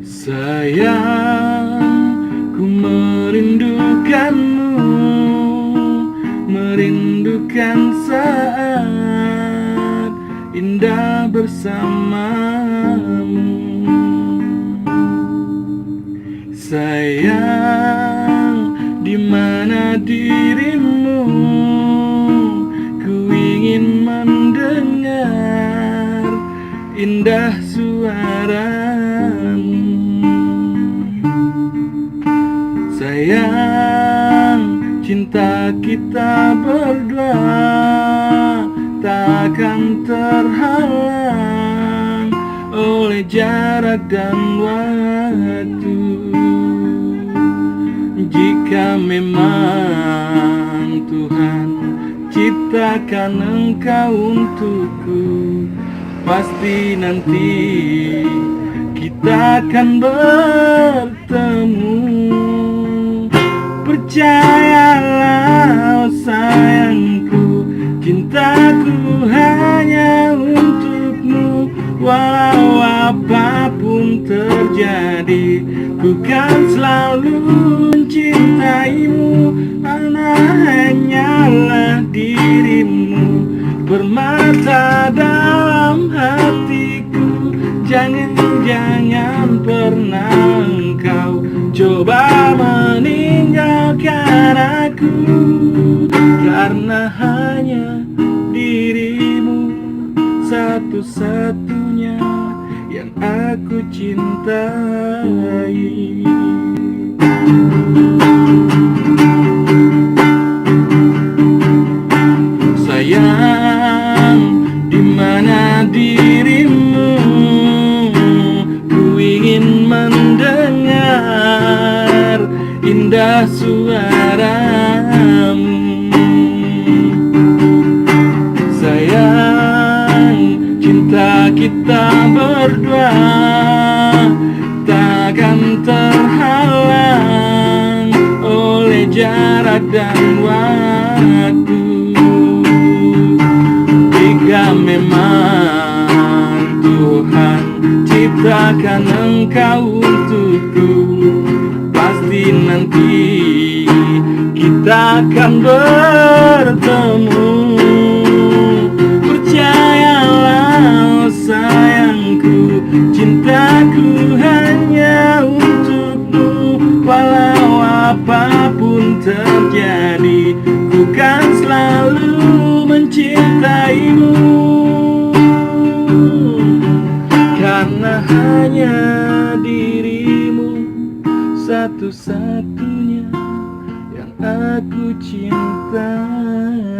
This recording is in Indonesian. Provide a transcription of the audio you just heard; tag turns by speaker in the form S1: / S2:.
S1: Sayang, ku merindukanmu, merindukan saat indah bersamamu. Sayang, di mana dirimu? Ku ingin mendengar indah suaramu. Sayang, cinta kita berdua takkan terhalang oleh jarak dan waktu. Jika memang Tuhan ciptakan engkau untukku, pasti nanti kita akan bertemu. Percayalah, oh sayangku, cintaku hanya untukmu. Walau apapun terjadi, ku kan selalu mencintaimu. Karena hanyalah dirimu bermata dalam hatiku. Jangan pernah engkau coba meninggalkan aku, karena hanya dirimu satu-satunya yang aku cintai. Sayang, di mana dirimu? Ku ingin mendengar indah suaramu. Sayang, cinta kita berdua takkan terhalang oleh jarak dan waktu. Jika memang Tuhan ciptakan engkau untukku, pasti nanti kita akan bertemu. Percayalah, oh sayangku, cintaku hanya untukmu. Walau apapun terjadi, ku kan selalu mencintaimu. Karena hanya dirimu satu-satunya yang aku cintai.